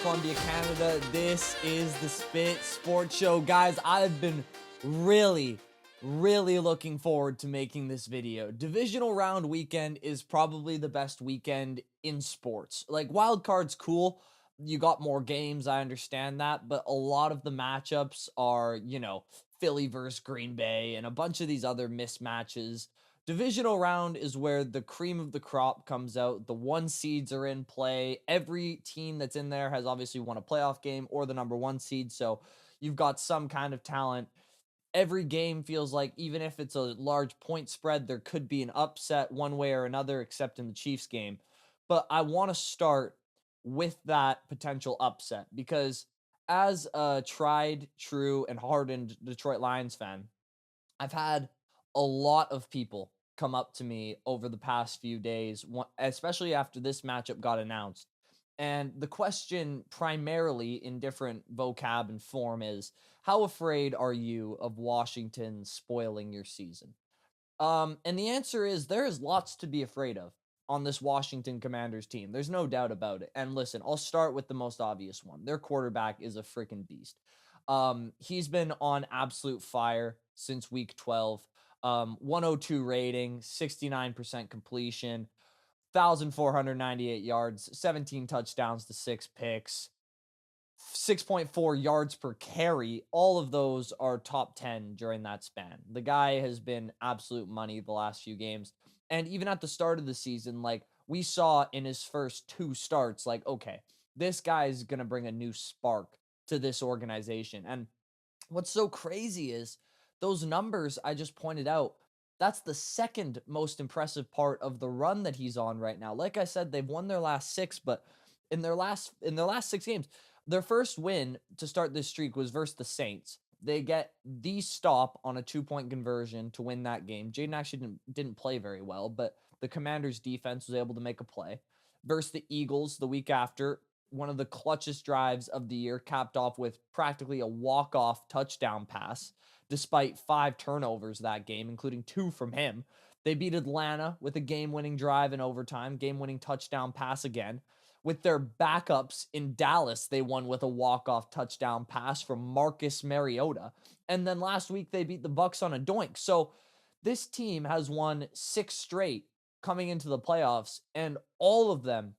Columbia, Canada. This is the Spit Sports Show. Guys, I've been really looking forward to making this video. Divisional round weekend is probably the best weekend in sports. Like, wild card's cool. You got more games, I understand that, but a lot of the matchups are, Philly versus Green Bay and a bunch of these other mismatches. Divisional round is where the cream of the crop comes out. The one seeds are in play. Every team that's in there has obviously won a playoff game or the number one seed. So you've got some kind of talent. Every game feels like, even if it's a large point spread, there could be an upset one way or another, except in the Chiefs game. But I want to start with that potential upset because, as a tried, true, and hardened Detroit Lions fan, I've had a lot of people come up to me over the past few days, especially after this matchup got announced. And the question, primarily in different vocab and form, is how afraid are you of Washington spoiling your season? And the answer is there is lots to be afraid of on this Washington Commanders team. There's no doubt about it. And listen, I'll start with the most obvious one. Their quarterback is a freaking beast. He's been on absolute fire since week 12. 102 rating, 69% completion, 1,498 yards, 17 touchdowns to 6 picks, 6.4 yards per carry. All of those are top 10 during that span. The guy has been absolute money the last few games. And even at the start of the season, like we saw in his first two starts, like, okay, this guy is going to bring a new spark to this organization. And what's so crazy is those numbers I just pointed out. That's the second most impressive part of the run that he's on right now. Like I said, they've won their last six, but in their last 6 games, their first win to start this streak was versus the Saints. They get the stop on a 2-point conversion to win that game. Jaden actually didn't play very well, but the Commanders' defense was able to make a play. Versus the Eagles the week after, one of the clutchest drives of the year, capped off with practically a walk-off touchdown pass, despite 5 turnovers that game, including 2 from him. They beat Atlanta with a game-winning drive in overtime, game-winning touchdown pass again. With their backups in Dallas, they won with a walk-off touchdown pass from Marcus Mariota. And then last week, they beat the Bucks on a doink. So this team has won 6 straight coming into the playoffs, and all of them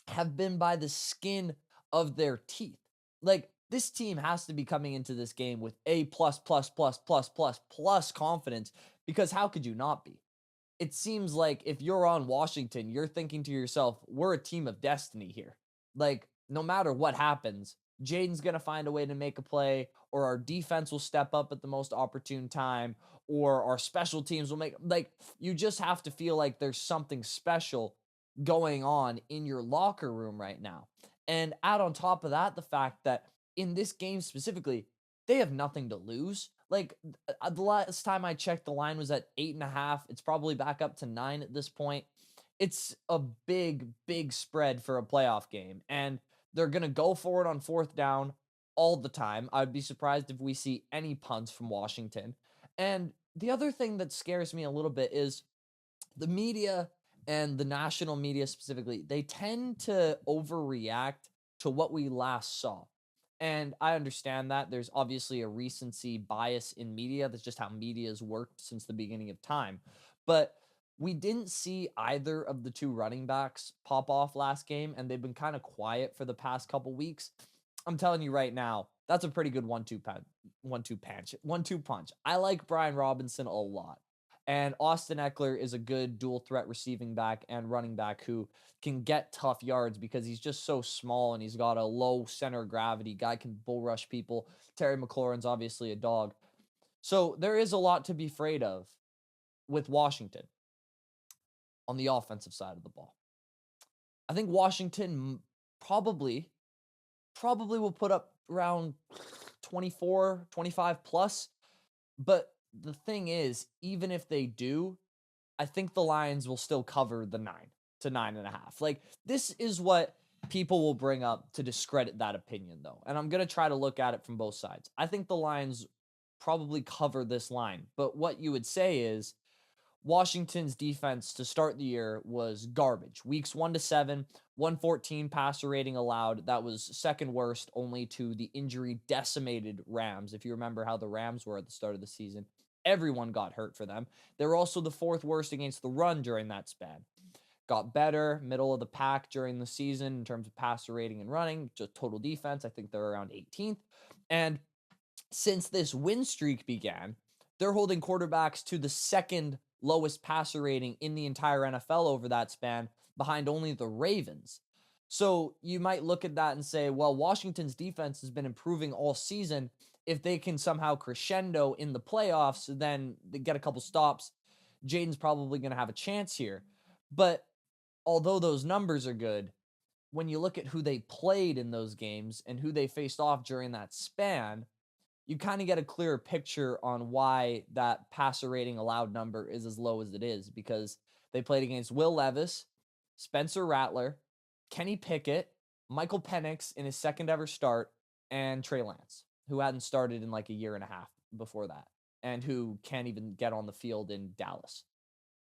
have been by the skin of their teeth. Like, this team has to be coming into this game with A plus plus plus plus plus plus confidence, because how could you not be? It seems like if you're on Washington, you're thinking to yourself, we're a team of destiny here. Like, no matter what happens, Jaden's going to find a way to make a play, or our defense will step up at the most opportune time, or our special teams will make, like, you just have to feel like there's something special going on in your locker room right now. And add on top of that the fact that in this game specifically, they have nothing to lose. Like, the last time I checked, the line was at 8.5. It's probably back up to 9 at this point. It's a big spread for a playoff game, and they're gonna go for it on fourth down all the time. I'd be surprised if we see any punts from Washington. And the other thing that scares me a little bit is the media, and the national media specifically. They tend to overreact to what we last saw. And I understand that there's obviously a recency bias in media. That's just how media has worked since the beginning of time. But we didn't see either of the two running backs pop off last game, and they've been kind of quiet for the past couple weeks. I'm telling you right now, that's a pretty good one-two punch. I like Brian Robinson a lot. And Austin Eckler is a good dual threat receiving back and running back who can get tough yards because he's just so small and he's got a low center of gravity. Guy can bull rush people. Terry McLaurin's obviously a dog. So there is a lot to be afraid of with Washington on the offensive side of the ball. I think Washington probably will put up around 24, 25 plus. But the thing is, even if they do, I think the Lions will still cover the 9 to 9.5. Like, this is what people will bring up to discredit that opinion, though. And I'm going to try to look at it from both sides. I think the Lions probably cover this line. But what you would say is, Washington's defense to start the year was garbage. Weeks 1 to 7, 114 passer rating allowed. That was second worst only to the injury decimated Rams. If you remember how the Rams were at the start of the season, everyone got hurt for them. They were also the fourth worst against the run during that span. Got better, middle of the pack during the season in terms of passer rating and running, just total defense. I think they're around 18th. And since this win streak began, they're holding quarterbacks to the second lowest passer rating in the entire NFL over that span, behind only the Ravens. So you might look at that and say, well, Washington's defense has been improving all season. If they can somehow crescendo in the playoffs, then they get a couple stops, Jaden's probably going to have a chance here. But although those numbers are good, when you look at who they played in those games and who they faced off during that span, you kind of get a clearer picture on why that passer rating allowed number is as low as it is, because they played against Will Levis, Spencer Rattler, Kenny Pickett, Michael Penix in his second ever start, and Trey Lance, who hadn't started in like a year and a half before that, and who can't even get on the field in Dallas.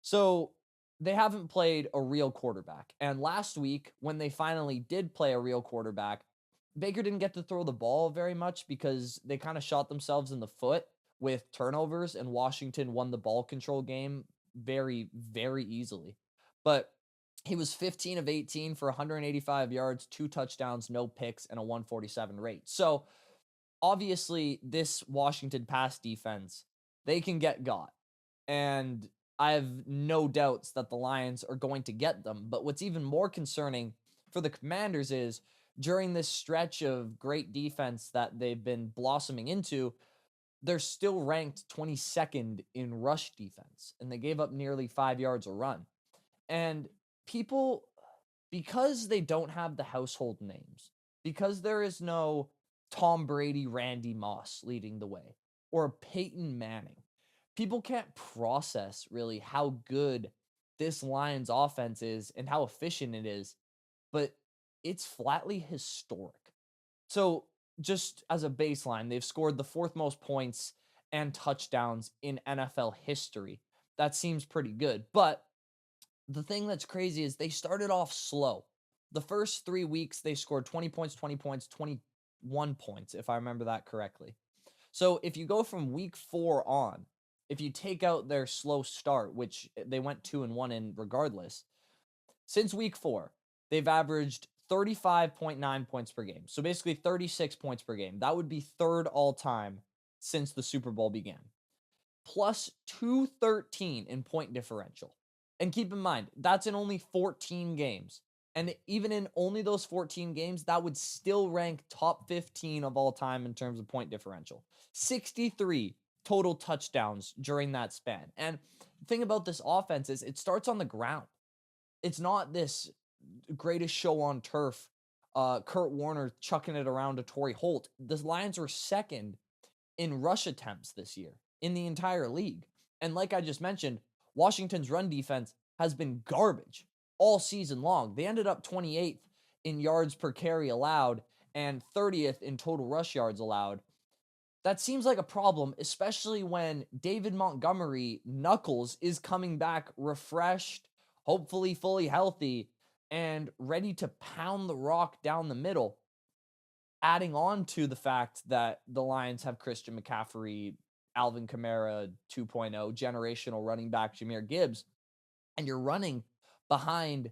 So they haven't played a real quarterback. And last week, when they finally did play a real quarterback, Baker didn't get to throw the ball very much because they kind of shot themselves in the foot with turnovers, and Washington won the ball control game very, very easily. But he was 15 of 18 for 185 yards, 2 touchdowns, no picks, and a 147 rate. So obviously, this Washington pass defense, they can get got. And I have no doubts that the Lions are going to get them. But what's even more concerning for the Commanders is during this stretch of great defense that they've been blossoming into, they're still ranked 22nd in rush defense, and they gave up nearly 5 yards a run. And people, because they don't have the household names, because there is no Tom Brady, Randy Moss leading the way, or Peyton Manning, people can't process really how good this Lions offense is and how efficient it is, but it's flatly historic. So, just as a baseline, they've scored the fourth most points and touchdowns in NFL history. That seems pretty good. But the thing that's crazy is they started off slow. The first 3 weeks, they scored 20 points, 20 points, 21 points, if I remember that correctly. So, if you go from week 4 on, if you take out their slow start, which they went 2-1 in regardless, since week 4, they've averaged 35.9 points per game. So basically 36 points per game. That would be third all time since the Super Bowl began. Plus 213 in point differential. And keep in mind, that's in only 14 games. And even in only those 14 games, that would still rank top 15 of all time in terms of point differential. 63 total touchdowns during that span. And the thing about this offense is it starts on the ground. It's not this greatest show on turf, Kurt Warner chucking it around to Torrey Holt. The Lions were second in rush attempts this year in the entire league. And like I just mentioned, Washington's run defense has been garbage all season long. They ended up 28th in yards per carry allowed and 30th in total rush yards allowed. That seems like a problem, especially when David Montgomery, Knuckles, is coming back refreshed, hopefully fully healthy, and ready to pound the rock down the middle. Adding on to the fact that the Lions have Christian McCaffrey, Alvin Kamara 2.0, generational running back Jahmyr Gibbs, and you're running behind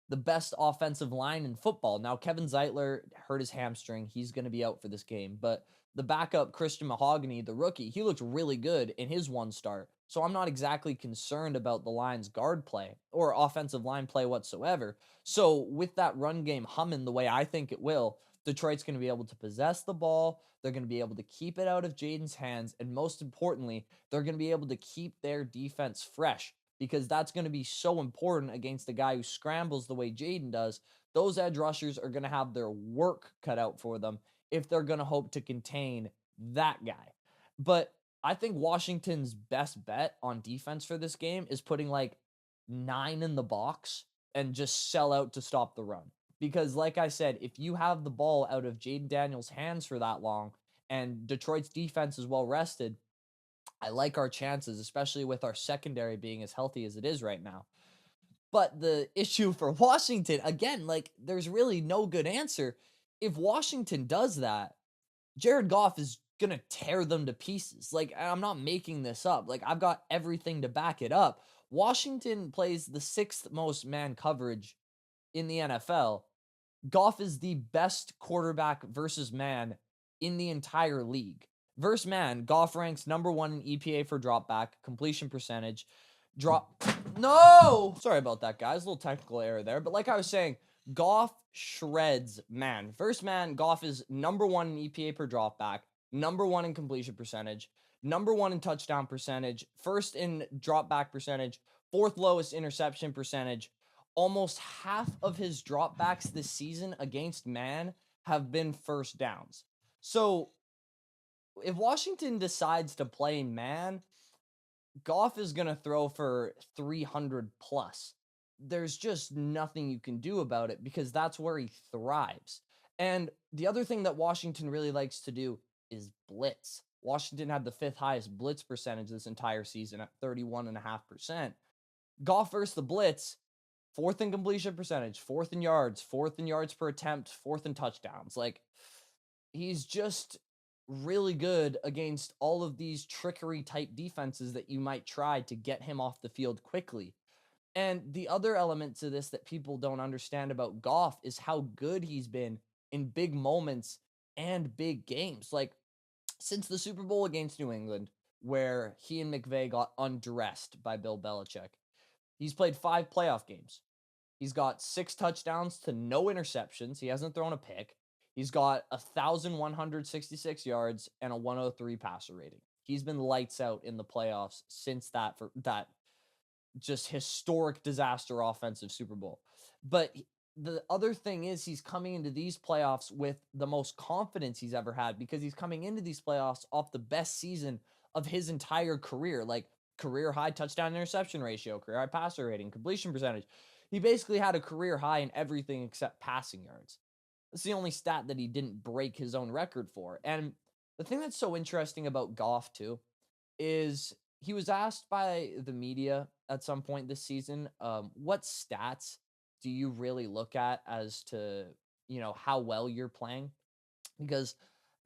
the best offensive line in football. Now, Kevin Zeitler hurt his hamstring. He's going to be out for this game, but the backup, Christian Mahogany, the rookie, he looked really good in his one start. So I'm not exactly concerned about the Lions' guard play or offensive line play whatsoever. So with that run game humming the way I think it will, Detroit's going to be able to possess the ball. They're going to be able to keep it out of Jaden's hands. And most importantly, they're going to be able to keep their defense fresh, because that's going to be so important against a guy who scrambles the way Jaden does. Those edge rushers are going to have their work cut out for them if they're going to hope to contain that guy. But I think Washington's best bet on defense for this game is putting like 9 in the box and just sell out to stop the run. Because like I said, if you have the ball out of Jaden Daniels' hands for that long and Detroit's defense is well rested, I like our chances, especially with our secondary being as healthy as it is right now. But the issue for Washington, again, like there's really no good answer. If Washington does that, Jared Goff is going to tear them to pieces. Like, I'm not making this up. Like, I've got everything to back it up. Washington plays the sixth most man coverage in the NFL. Goff is the best quarterback versus man in the entire league. Versus man, Goff ranks number one in EPA for dropback, completion percentage, drop. No! Sorry about that, guys. A little technical error there. But like I was saying, Goff shreds man. First man, Goff is number one in EPA per dropback, number one in completion percentage, number one in touchdown percentage, first in dropback percentage, fourth lowest interception percentage. Almost half of his dropbacks this season against man have been first downs. So if Washington decides to play man, Goff is going to throw for 300 plus. There's just nothing you can do about it because that's where he thrives. And the other thing that Washington really likes to do is blitz. Washington had the fifth highest blitz percentage this entire season at 31.5%. Goff versus the blitz, fourth in completion percentage, fourth in yards per attempt, fourth in touchdowns. Like, he's just really good against all of these trickery type defenses that you might try to get him off the field quickly. And the other element to this that people don't understand about Goff is how good he's been in big moments and big games. Like, since the Super Bowl against New England, where he and McVay got undressed by Bill Belichick, he's played 5 playoff games. He's got 6 touchdowns to no interceptions. He hasn't thrown a pick. He's got 1,166 yards and a 103 passer rating. He's been lights out in the playoffs since that just historic disaster offensive Super Bowl. But the other thing is he's coming into these playoffs with the most confidence he's ever had because he's coming into these playoffs off the best season of his entire career, like career high touchdown interception ratio, career high passer rating, completion percentage. He basically had a career high in everything except passing yards. That's the only stat that he didn't break his own record for. And the thing that's so interesting about Goff, too, is he was asked by the media at some point this season, what stats do you really look at as to, how well you're playing? Because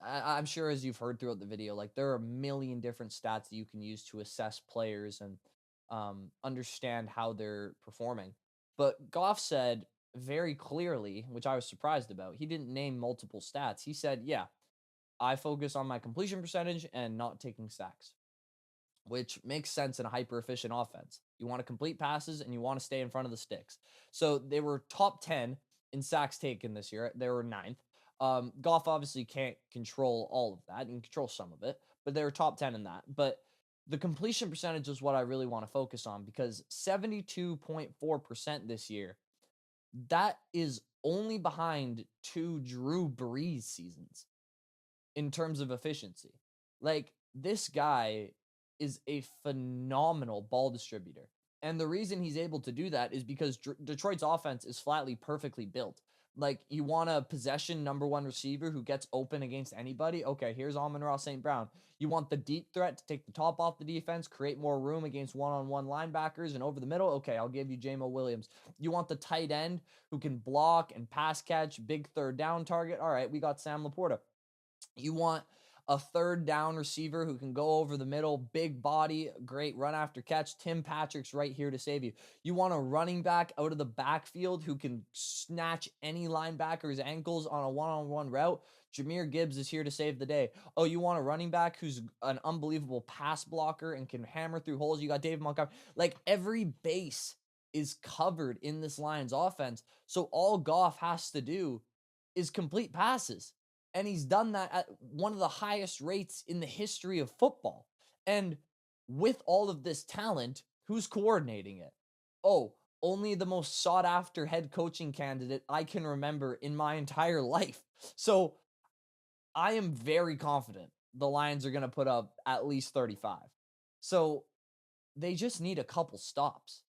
I'm sure as you've heard throughout the video, like there are a million different stats that you can use to assess players and understand how they're performing. But Goff said very clearly, which I was surprised about, he didn't name multiple stats. He said, yeah, I focus on my completion percentage and not taking sacks, which makes sense in a hyper efficient offense. You want to complete passes and you want to stay in front of the sticks. So they were top 10 in sacks taken this year. They were ninth. Goff obviously can't control all of that and control some of it, but they were top 10 in that. But the completion percentage is what I really want to focus on because 72.4% this year, that is only behind 2 Drew Brees seasons in terms of efficiency. Like, this guy is a phenomenal ball distributor. And the reason he's able to do that is because Detroit's offense is flatly perfectly built. Like, you want a possession number one receiver who gets open against anybody? Okay, here's Amon-Ra St. Brown. You want the deep threat to take the top off the defense, create more room against one-on-one linebackers and over the middle? Okay, I'll give you J-Mo Williams. You want the tight end who can block and pass catch, big third down target? All right, we got Sam Laporta. You want a third down receiver who can go over the middle, big body, great run after catch. Tim Patrick's right here to save you. You want a running back out of the backfield who can snatch any linebacker's ankles on a one-on-one route. Jahmyr Gibbs is here to save the day. Oh, you want a running back who's an unbelievable pass blocker and can hammer through holes. You got David Montgomery. Like, every base is covered in this Lions offense. So all Goff has to do is complete passes. And he's done that at one of the highest rates in the history of football. And with all of this talent, who's coordinating it? Oh, only the most sought after head coaching candidate I can remember in my entire life. So I am very confident the Lions are going to put up at least 35. So they just need a couple stops.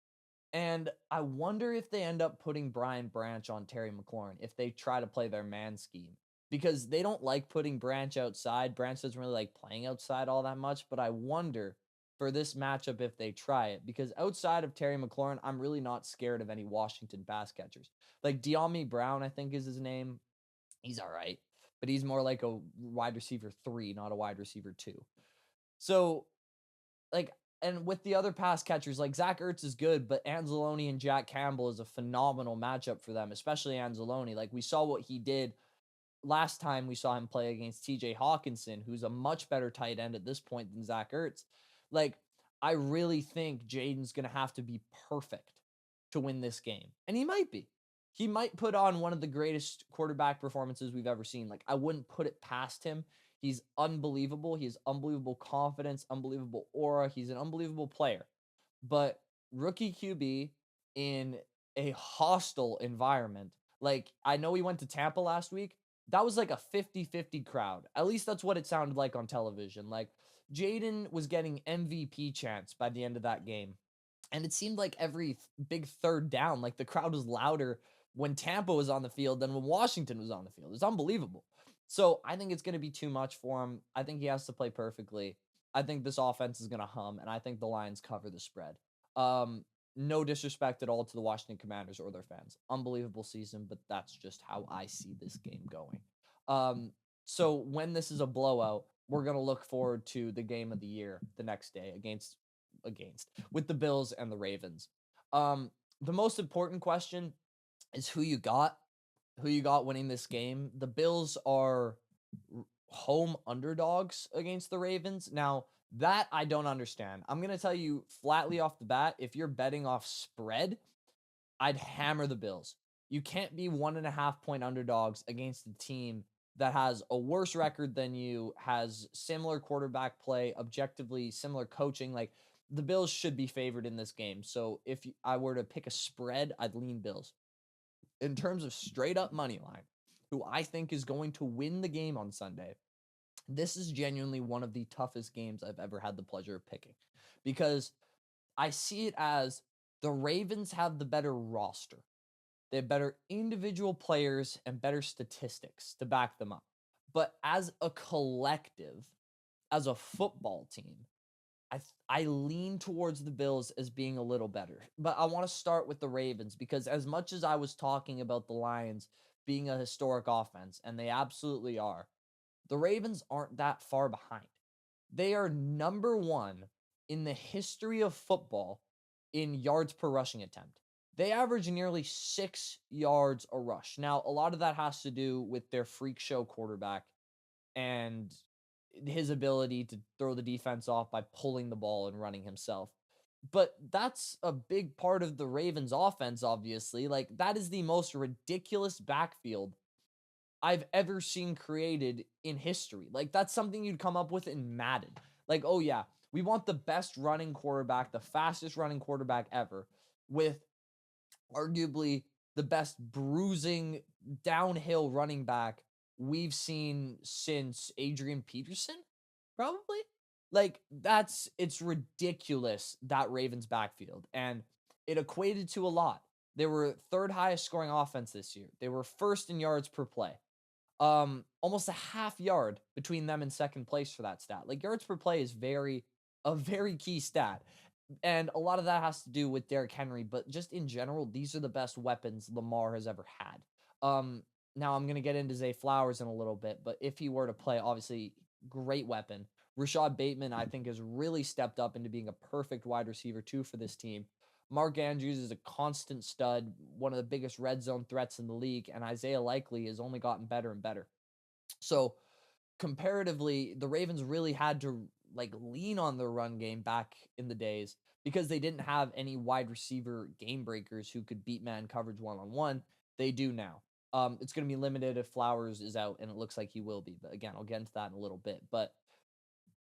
And I wonder if they end up putting Brian Branch on Terry McLaurin if they try to play their man scheme. because they don't like putting Branch outside. Branch doesn't really like playing outside all that much, but I wonder for this matchup if they try it, because outside of Terry McLaurin, I'm really not scared of any Washington pass catchers. Like De'Ami Brown, I think is his name. He's all right, but he's more like a wide receiver 3, not a wide receiver 2. So, like, and with the other pass catchers, like Zach Ertz is good, but Anzalone and Jack Campbell is a phenomenal matchup for them, especially Anzalone. Like, we saw what he did last time we saw him play against TJ Hawkinson, who's a much better tight end at this point than Zach Ertz. Like, I really think Jaden's going to have to be perfect to win this game. And he might be. He might put on one of the greatest quarterback performances we've ever seen. Like, I wouldn't put it past him. He's unbelievable. He has unbelievable confidence, unbelievable aura. He's an unbelievable player. But rookie QB in a hostile environment, like, I know he went to Tampa last week. That was like a 50-50 crowd. At least that's what it sounded like on television. Like, Jaden was getting MVP chants by the end of that game. And it seemed like every big third down, like the crowd was louder when Tampa was on the field than when Washington was on the field. It's unbelievable. So I think it's going to be too much for him. I think he has to play perfectly. I think this offense is going to hum, and I think the Lions cover the spread. No disrespect at all to the Washington Commanders or their fans. Unbelievable season, but that's just how I see this game going. So when this is a blowout, we're going to look forward to the game of the year the next day against with the Bills and the Ravens. The most important question is who you got winning this game. The Bills are home underdogs against the Ravens. Now, that I don't understand. I'm going to tell you flatly off the bat, if you're betting off spread, I'd hammer the Bills. You can't be 1.5 point underdogs against a team that has a worse record than you, has similar quarterback play, objectively similar coaching. Like, the Bills should be favored in this game. So if I were to pick a spread, I'd lean Bills. In terms of straight up money line, who I think is going to win the game on Sunday, this is genuinely one of the toughest games I've ever had the pleasure of picking, because I see it as the Ravens have the better roster. They have better individual players and better statistics to back them up. But as a collective, as a football team, I lean towards the Bills as being a little better. But I want to start with the Ravens, because as much as I was talking about the Lions being a historic offense, and they absolutely are, the Ravens aren't that far behind. They are number 1 in the history of football in yards per rushing attempt. They average nearly 6 yards a rush. Now, a lot of that has to do with their freak show quarterback and his ability to throw the defense off by pulling the ball and running himself. But that's a big part of the Ravens offense, obviously. Like, that is the most ridiculous backfield I've ever seen created in history. Like, that's something you'd come up with in Madden. Like, oh yeah, we want the best running quarterback, the fastest running quarterback ever, with arguably the best bruising downhill running back we've seen since Adrian Peterson, probably. Like, it's ridiculous, that Ravens backfield, and it equated to a lot. They were third highest scoring offense this year. They were first in yards per play. Almost a half yard between them and second place for that stat. Like, yards per play is a very key stat. And a lot of that has to do with Derrick Henry, but just in general, these are the best weapons Lamar has ever had. Now I'm going to get into Zay Flowers in a little bit, but if he were to play, obviously, great weapon. Rashad Bateman, I think, has really stepped up into being a perfect wide receiver, too, for this team. Mark Andrews is a constant stud, one of the biggest red zone threats in the league, and Isaiah Likely has only gotten better and better. So, comparatively, the Ravens really had to lean on their run game back in the days, because they didn't have any wide receiver game breakers who could beat man coverage one-on-one. They do now. It's going to be limited if Flowers is out, and it looks like he will be. But again, I'll get into that in a little bit. But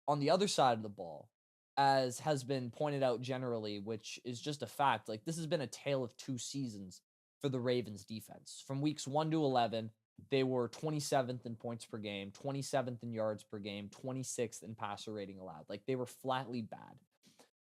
on the other side of the ball, as has been pointed out generally, which is just a fact, like, this has been a tale of 2 seasons for the Ravens defense. From weeks 1 to 11, they were 27th in points per game, 27th in yards per game, 26th in passer rating allowed. Like, they were flatly bad.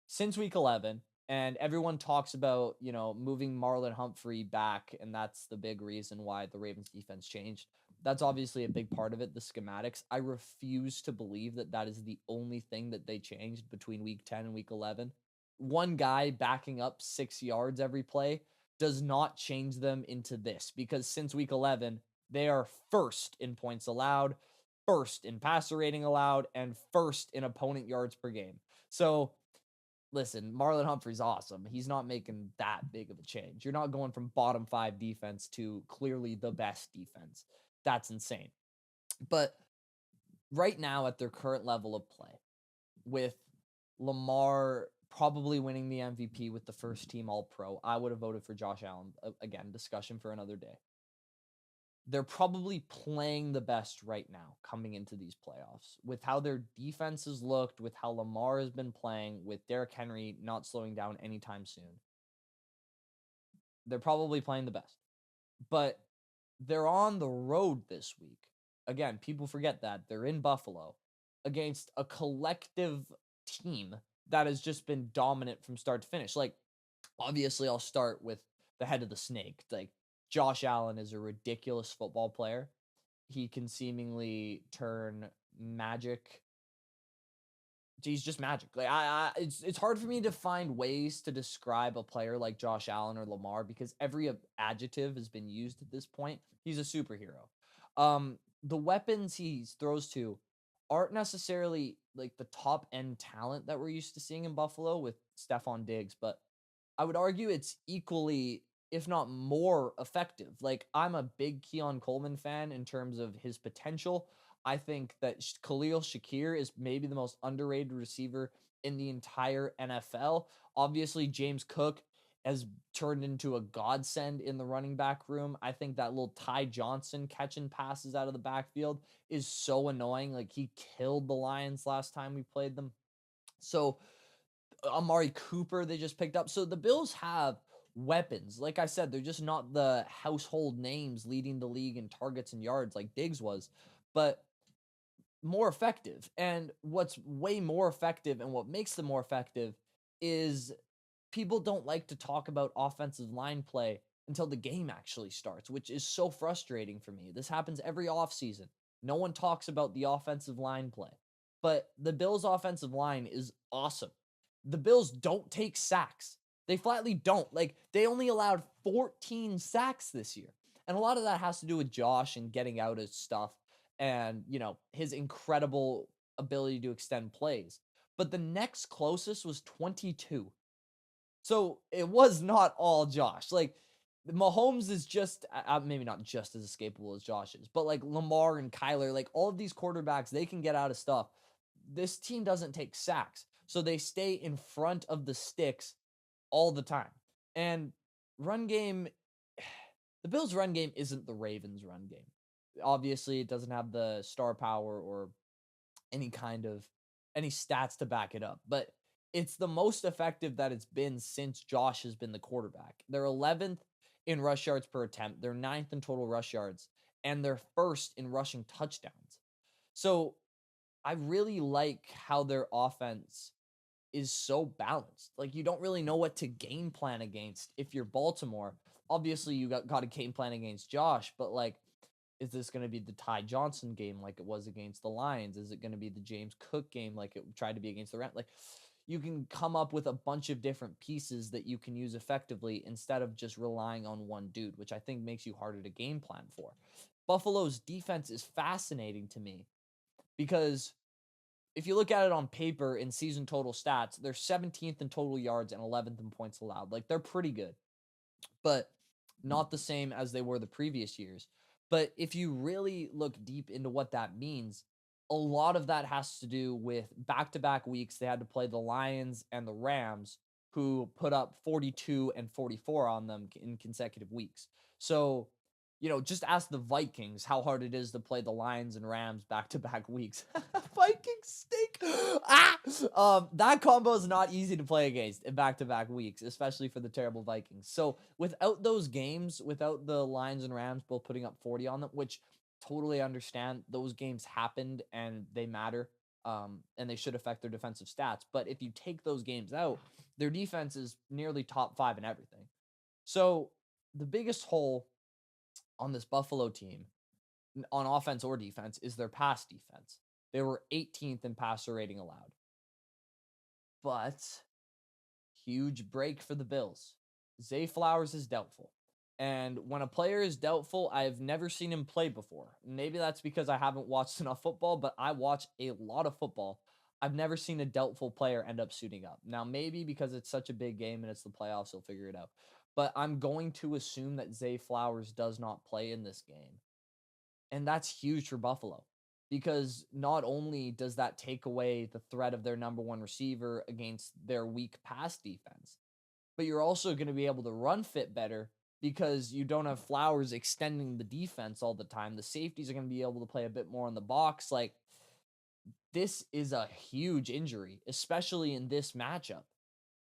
Since week 11, and everyone talks about, moving Marlon Humphrey back, and that's the big reason why the Ravens defense changed. That's obviously a big part of it, the schematics. I refuse to believe that that is the only thing that they changed between week 10 and week 11. One guy backing up 6 yards every play does not change them into this, because since week 11, they are first in points allowed, first in passer rating allowed, and first in opponent yards per game. So listen, Marlon Humphrey's awesome. He's not making that big of a change. You're not going from bottom 5 defense to clearly the best defense. That's insane. But right now, at their current level of play, with Lamar probably winning the MVP with the first team All Pro, I would have voted for Josh Allen. Again, discussion for another day. They're probably playing the best right now coming into these playoffs with how their defenses looked, with how Lamar has been playing, with Derrick Henry not slowing down anytime soon. They're probably playing the best. But they're on the road this week. Again, people forget that. They're in Buffalo against a collective team that has just been dominant from start to finish. Like, obviously, I'll start with the head of the snake. Like, Josh Allen is a ridiculous football player. He can seemingly turn magic. He's just magic. Like it's hard for me to find ways to describe a player like Josh Allen or Lamar, because every adjective has been used at this point. He's a superhero. The weapons he throws to aren't necessarily like the top end talent that we're used to seeing in Buffalo with Stephon Diggs, but I would argue it's equally, if not more, effective. Like, I'm a big Keon Coleman fan in terms of his potential. I think that Khalil Shakir is maybe the most underrated receiver in the entire NFL. Obviously, James Cook has turned into a godsend in the running back room. I think that little Ty Johnson catching passes out of the backfield is so annoying. Like, he killed the Lions last time we played them. So, Amari Cooper they just picked up. So the Bills have weapons. Like I said, they're just not the household names leading the league in targets and yards like Diggs was, but more effective. And what's way more effective and what makes them more effective is people don't like to talk about offensive line play until the game actually starts, which is so frustrating for me. This happens every offseason. No one talks about the offensive line play. But the Bills' offensive line is awesome. The Bills don't take sacks. They flatly don't. Like, they only allowed 14 sacks this year. And a lot of that has to do with Josh and getting out his stuff and, his incredible ability to extend plays. But the next closest was 22. So it was not all Josh. Like, Mahomes is just maybe not just as escapable as Josh is, but like Lamar and Kyler, like all of these quarterbacks, they can get out of stuff. This team doesn't take sacks, so they stay in front of the sticks all the time. And run game, the Bills' run game isn't the Ravens' run game. Obviously, it doesn't have the star power or any stats to back it up, but it's the most effective that it's been since Josh has been the quarterback. They're 11th in rush yards per attempt, they're 9th in total rush yards, and they're first in rushing touchdowns. So I really like how their offense is so balanced. Like, you don't really know what to game plan against if you're Baltimore. Obviously, you got a game plan against Josh, but like, is this going to be the Ty Johnson game like it was against the Lions? Is it going to be the James Cook game like it tried to be against the Rams? Like, you can come up with a bunch of different pieces that you can use effectively instead of just relying on one dude, which I think makes you harder to game plan for. Buffalo's defense is fascinating to me because if you look at it on paper in season total stats, they're 17th in total yards and 11th in points allowed. Like, they're pretty good, but not the same as they were the previous years. But if you really look deep into what that means, a lot of that has to do with back-to-back weeks. They had to play the Lions and the Rams, who put up 42 and 44 on them in consecutive weeks. So, just ask the Vikings how hard it is to play the Lions and Rams back-to-back weeks. Vikings stink. That combo is not easy to play against in back-to-back weeks, especially for the terrible Vikings. So without those games, without the Lions and Rams both putting up 40 on them, which totally understand, those games happened and they matter, and they should affect their defensive stats. But if you take those games out, their defense is nearly top 5 in everything. So the biggest hole on this Buffalo team, on offense or defense is their pass defense. They were 18th in passer rating allowed. But huge break for the Bills. Zay Flowers is doubtful. And when a player is doubtful, I've never seen him play before. Maybe that's because I haven't watched enough football, but I watch a lot of football. I've never seen a doubtful player end up suiting up. Now, maybe because it's such a big game and it's the playoffs, he'll figure it out. But I'm going to assume that Zay Flowers does not play in this game. And that's huge for Buffalo because not only does that take away the threat of their number one receiver against their weak pass defense, but you're also going to be able to run fit better because you don't have Flowers extending the defense all the time. The safeties are going to be able to play a bit more in the box. Like, this is a huge injury, especially in this matchup.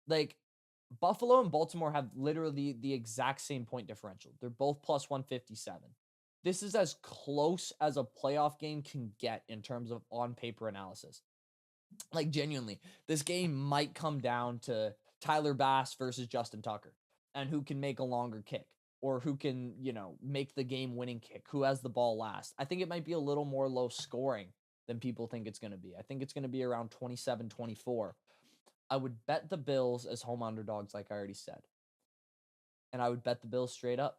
Like, Buffalo and Baltimore have literally the exact same point differential. They're both plus 157. This is as close as a playoff game can get in terms of on-paper analysis. Like, genuinely, this game might come down to Tyler Bass versus Justin Tucker and who can make a longer kick or who can, make the game-winning kick, who has the ball last. I think it might be a little more low scoring than people think it's going to be. I think it's going to be around 27-24. I would bet the Bills as home underdogs, like I already said. And I would bet the Bills straight up.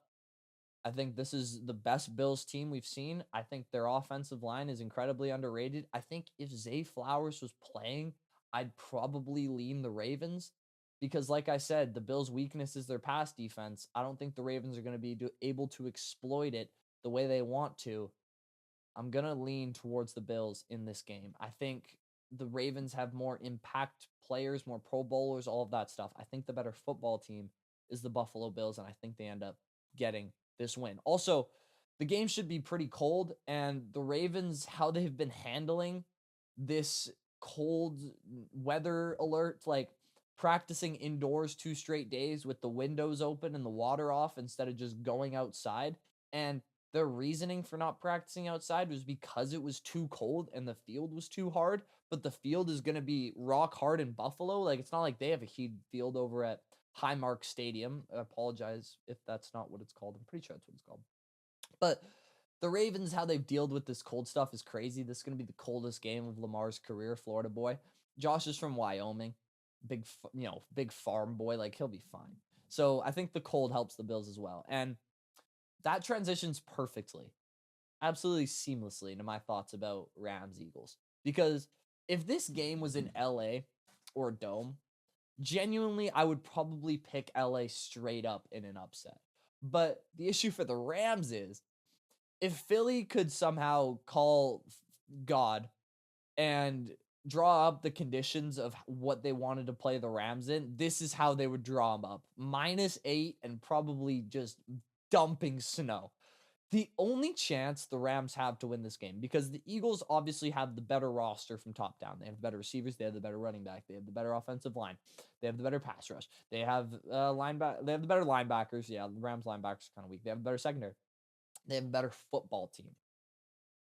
I think this is the best Bills team we've seen. I think their offensive line is incredibly underrated. I think if Zay Flowers was playing, I'd probably lean the Ravens because, like I said, the Bills' weakness is their pass defense. I don't think the Ravens are going to be able to exploit it the way they want to. I'm going to lean towards the Bills in this game. I think the Ravens have more impact players, more Pro Bowlers, all of that stuff. I think the better football team is the Buffalo Bills, and I think they end up getting this win. Also, the game should be pretty cold, and the Ravens, how they've been handling this cold weather alert, like practicing indoors 2 straight days with the windows open and the water off instead of just going outside. And their reasoning for not practicing outside was because it was too cold and the field was too hard, but the field is going to be rock hard in Buffalo. Like, it's not like they have a huge field over at Highmark Stadium. I apologize if that's not what it's called. I'm pretty sure that's what it's called. But the Ravens, how they've dealt with this cold stuff is crazy. This is going to be the coldest game of Lamar's career, Florida boy. Josh is from Wyoming. Big farm boy. Like, he'll be fine. So I think the cold helps the Bills as well. And that transitions perfectly, absolutely seamlessly into my thoughts about Rams-Eagles. Because if this game was in LA or Dome, genuinely, I would probably pick LA straight up in an upset. But the issue for the Rams is if Philly could somehow call God and draw up the conditions of what they wanted to play the Rams in, this is how they would draw them up. -8 and probably just dumping snow. The only chance the Rams have to win this game, because the Eagles obviously have the better roster from top down. They have the better receivers. They have the better running back. They have the better offensive line. They have the better pass rush. They have They have the better linebackers. Yeah, the Rams linebackers are kind of weak. They have a better secondary. They have a better football team.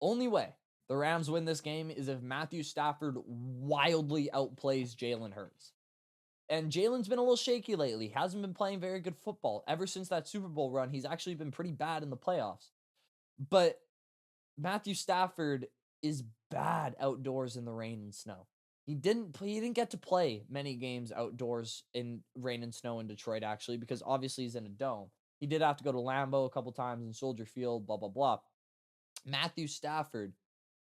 Only way the Rams win this game is if Matthew Stafford wildly outplays Jalen Hurts. And Jalen's been a little shaky lately. Hasn't been playing very good football. Ever since that Super Bowl run, he's actually been pretty bad in the playoffs. But Matthew Stafford is bad outdoors in the rain and snow. He didn't get to play many games outdoors in rain and snow in Detroit, actually, because obviously he's in a dome. He did have to go to Lambeau a couple times and Soldier Field, blah, blah, blah. Matthew Stafford,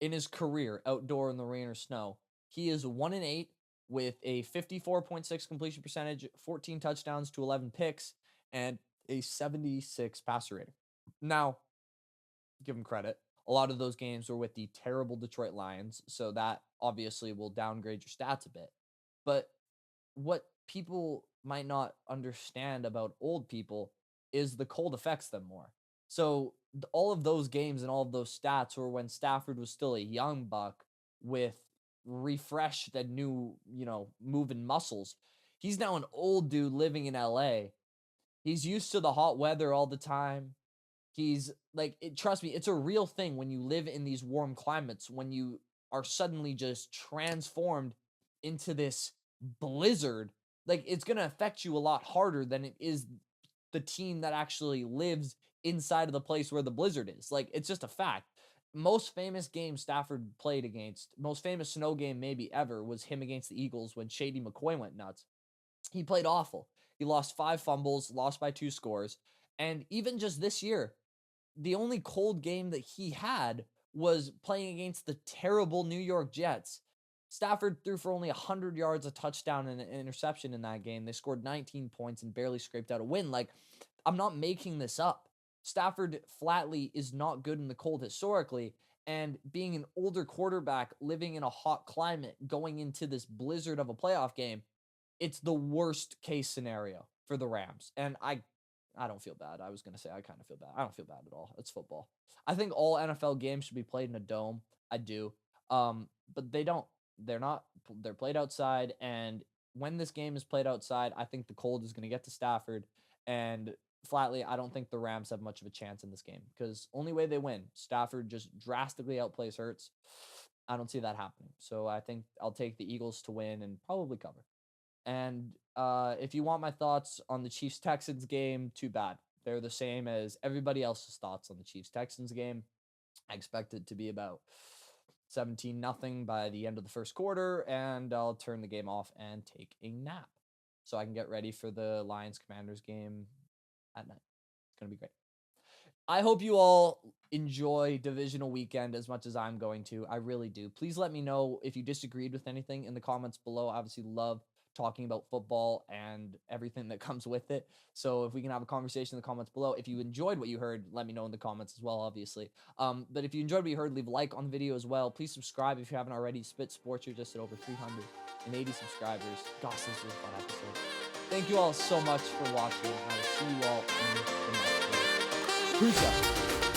in his career, outdoor in the rain or snow, he is 1-8 with a 54.6 completion percentage, 14 touchdowns to 11 picks, and a 76 passer rating. Now, give him credit. A lot of those games were with the terrible Detroit Lions, so that obviously will downgrade your stats a bit. But what people might not understand about old people is the cold affects them more. So all of those games and all of those stats were when Stafford was still a young buck with refreshed and new, moving muscles. He's now an old dude living in LA. He's used to the hot weather all the time. He's like, trust me, it's a real thing when you live in these warm climates, when you are suddenly just transformed into this blizzard. Like, it's going to affect you a lot harder than it is the team that actually lives inside of the place where the blizzard is. Like, it's just a fact. most famous game Stafford played against, most famous snow game maybe ever, was him against the Eagles when Shady McCoy went nuts. He played awful. He lost 5 fumbles, lost by 2 scores. And even just this year, the only cold game that he had was playing against the terrible New York Jets. Stafford threw for only 100 yards, a touchdown, and an interception in that game. They scored 19 points and barely scraped out a win. Like, I'm not making this up. Stafford flatly is not good in the cold historically. And being an older quarterback living in a hot climate going into this blizzard of a playoff game, it's the worst case scenario for the Rams. And I don't feel bad. I was going to say I kind of feel bad. I don't feel bad at all. It's football. I think all NFL games should be played in a dome. I do. But they don't. They're not. They're played outside. And when this game is played outside, I think the cold is going to get to Stafford. And flatly, I don't think the Rams have much of a chance in this game because only way they win, Stafford just drastically outplays Hurts. I don't see that happening. So I think I'll take the Eagles to win and probably cover. And if you want my thoughts on the Chiefs-Texans game, too bad. They're the same as everybody else's thoughts on the Chiefs-Texans game. I expect it to be about 17-0 by the end of the first quarter, and I'll turn the game off and take a nap so I can get ready for the Lions-Commanders game at night. It's going to be great. I hope you all enjoy divisional weekend as much as I'm going to. I really do. Please let me know if you disagreed with anything in the comments below. I obviously love talking about football and everything that comes with it. So if we can have a conversation in the comments below. If you enjoyed what you heard, let me know in the comments as well, obviously. But if you enjoyed what you heard, leave a like on the video as well. Please subscribe if you haven't already. Spit Sports, you're just at over 380 subscribers. Gosh, this was a fun episode. Thank you all so much for watching. I will see you all in the next video. Peace out.